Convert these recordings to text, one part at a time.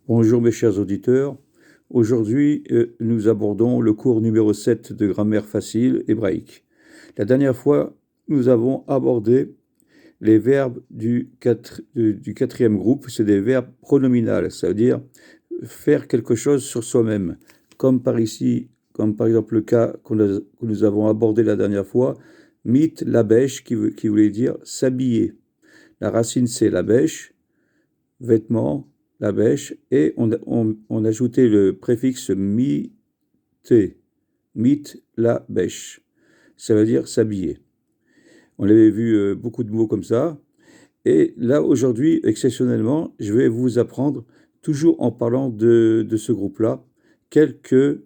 Bonjour mes chers auditeurs. Aujourd'hui, nous abordons le cours numéro 7 de grammaire facile hébraïque. La dernière fois, nous avons abordé les verbes du quatrième groupe, c'est des verbes pronominaux, ça veut dire faire quelque chose sur soi-même, comme par ici, comme par exemple le cas que nous avons abordé la dernière fois, mit la bêche qui voulait dire s'habiller. La racine c'est la bêche, vêtements, la bêche, et on ajoutait le préfixe mite, mit la bêche. Ça veut dire s'habiller. On avait vu beaucoup de mots comme ça. Et là, aujourd'hui, exceptionnellement, je vais vous apprendre, toujours en parlant de ce groupe-là, quelques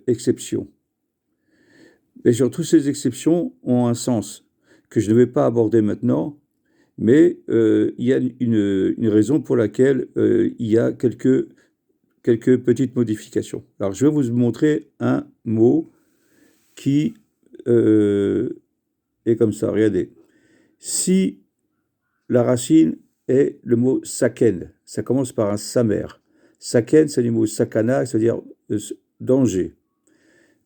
exceptions. Mais sur toutes ces exceptions ont un sens que je ne vais pas aborder maintenant, mais il y a une raison pour laquelle il y a quelques petites modifications. Alors, je vais vous montrer un mot qui est comme ça. Regardez. Si la racine est le mot saken, ça commence par un samer. Saken, c'est le mot sakana, c'est-à-dire danger.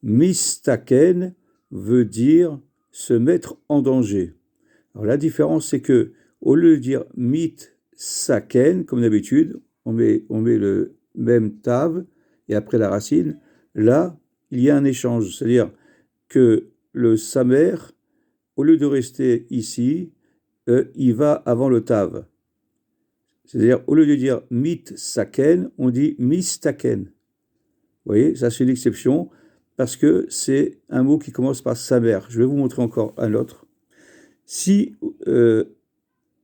Mistaken veut dire se mettre en danger. Alors, la différence, c'est que au lieu de dire mit saken, comme d'habitude, on met le même tav et après la racine. Là, il y a un échange, c'est-à-dire que le samer, au lieu de rester ici, il va avant le tav. C'est-à-dire, au lieu de dire mit saken, on dit mistaken. Vous voyez, ça c'est une exception parce que c'est un mot qui commence par samer. Je vais vous montrer encore un autre. Si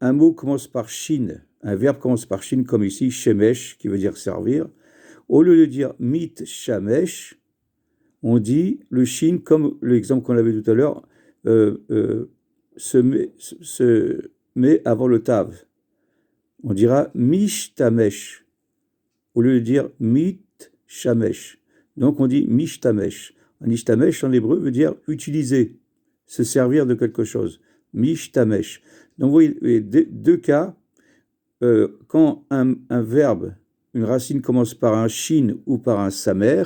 un mot commence par shin, un verbe commence par shin, comme ici, shemesh, qui veut dire servir, au lieu de dire mit shamesh, on dit le shin, comme l'exemple qu'on avait tout à l'heure, se met avant le tav. On dira mishtamesh, au lieu de dire mit shamesh. Donc on dit mishtamesh. Mishtamesh en hébreu veut dire utiliser, se servir de quelque chose. Mishtamesh. Donc vous voyez, deux cas, quand un verbe, une racine commence par un shin ou par un samer,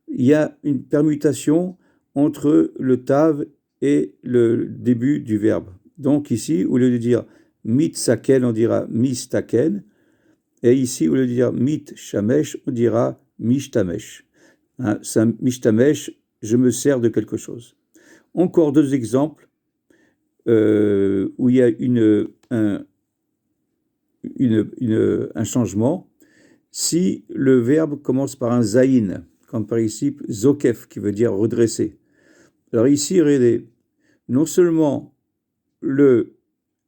il y a une permutation entre le tav et le début du verbe. Donc ici, au lieu de dire mitsaken, on dira mistaken, et ici, au lieu de dire mit shamesh, on dira mishtamesh. Hein, mishtamesh, je me sers de quelque chose. Encore deux exemples où il y a un changement. Si le verbe commence par un zaïn, comme par ici zokef, qui veut dire redresser. Alors ici, regardez, non seulement le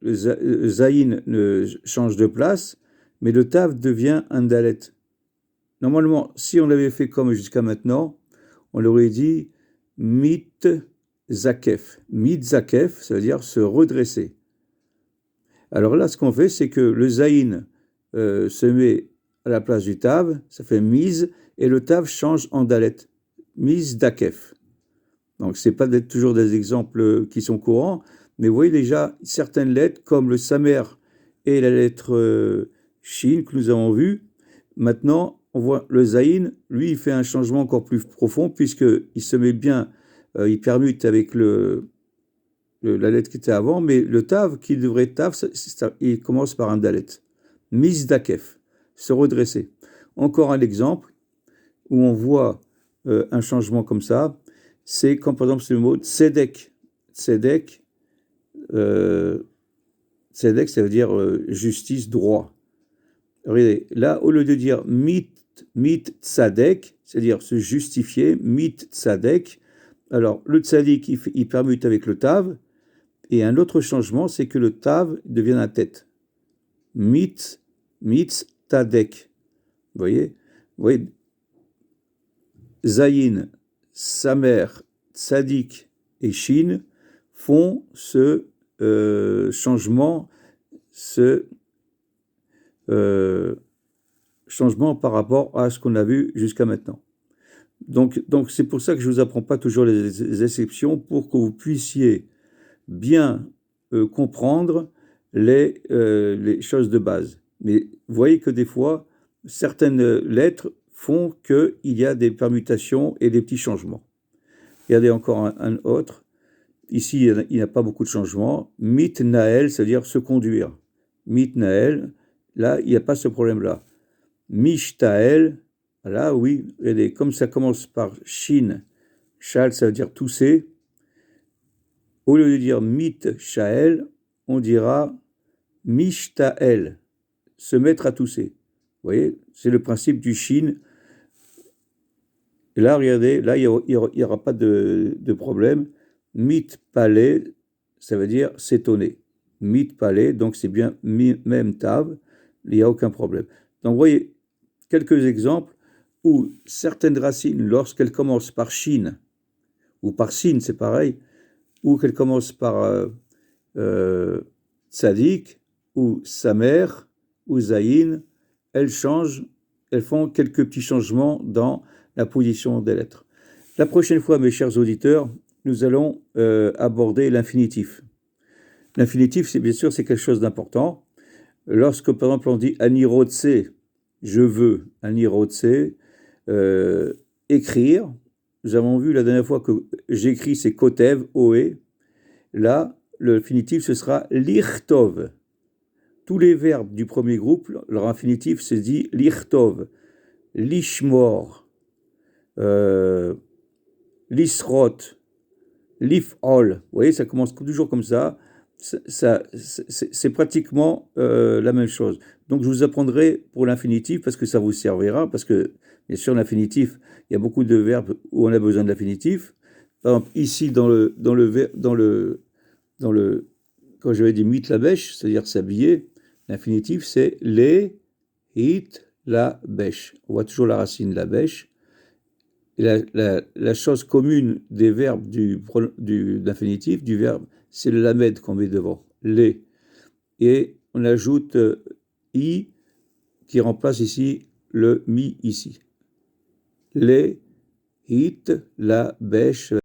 zaïn change de place, mais le tav devient un dalet. Normalement, si on l'avait fait comme jusqu'à maintenant, on aurait dit mit zakef. Mit zakef, ça veut dire se redresser. Alors là, ce qu'on fait, c'est que le zaïn se met à la place du tav, ça fait mise, et le tav change en dalet. Mise dakef. Donc, ce n'est pas toujours des exemples qui sont courants, mais vous voyez déjà certaines lettres, comme le samer et la lettre shin que nous avons vu. Maintenant, on voit le zaïn, lui, il fait un changement encore plus profond, puisqu'il se met bien, il permute avec la lettre qui était avant, mais le tav, qui devrait être tav, il commence par un dalet. Mizdakef, se redresser. Encore un exemple où on voit un changement comme ça, c'est quand par exemple c'est le mot tzedek. Tzedek, tzedek, ça veut dire justice, droit. Regardez, là, au lieu de dire mit tzadek, c'est-à-dire se justifier, mit tzadek, alors le tzadik, il permute avec le tav, et un autre changement, c'est que le tav devient la tête. Mit tadek. Vous voyez, zayin, samer, tzadik et shin font ce changement, changement par rapport à ce qu'on a vu jusqu'à maintenant. Donc c'est pour ça que je ne vous apprends pas toujours les exceptions, pour que vous puissiez bien comprendre les choses de base. Mais vous voyez que des fois, certaines lettres font qu'il y a des permutations et des petits changements. Regardez encore un autre. Ici, il n'y a pas beaucoup de changements. Mitnael, c'est-à-dire se conduire. Mitnael, là, il n'y a pas ce problème-là. Mishtael, là, oui, regardez, comme ça commence par shin, shal, ça veut dire tousser. Au lieu de dire mit-shael, on dira mishtael, se mettre à tousser. Vous voyez, c'est le principe du shin. Et là, regardez, là, il n'y aura pas de problème. Mit-palais, ça veut dire s'étonner. Mit-palais, donc c'est bien même tav, il n'y a aucun problème. Donc, vous voyez, quelques exemples où certaines racines, lorsqu'elles commencent par shin, ou par sin, c'est pareil, ou qu'elles commencent par tzadik, ou samer, ou zayin, elles changent, elles font quelques petits changements dans la position des lettres. La prochaine fois, mes chers auditeurs, nous allons aborder l'infinitif. L'infinitif, c'est bien sûr, c'est quelque chose d'important. Lorsque, par exemple, on dit anirotse, je veux, anirotse, écrire. Nous avons vu la dernière fois que j'écris, c'est kotev, oe. Là, le infinitif, ce sera lichtov. Tous les verbes du premier groupe, leur infinitif se dit lichtov, lishmor, lisrot, lifol. Vous voyez, ça commence toujours comme ça. C'est pratiquement la même chose. Donc, je vous apprendrai pour l'infinitif parce que ça vous servira. Parce que, bien sûr, l'infinitif, il y a beaucoup de verbes où on a besoin de l'infinitif. Par exemple, ici, quand j'avais dit mit la bêche, c'est-à-dire s'habiller, l'infinitif, c'est les, hit, la bêche. On voit toujours la racine de la bêche. Et la chose commune des verbes de l'infinitif, du verbe, c'est le lamed qu'on met devant, les. Et on ajoute i qui remplace ici le mi ici. Les, hit, la bêche.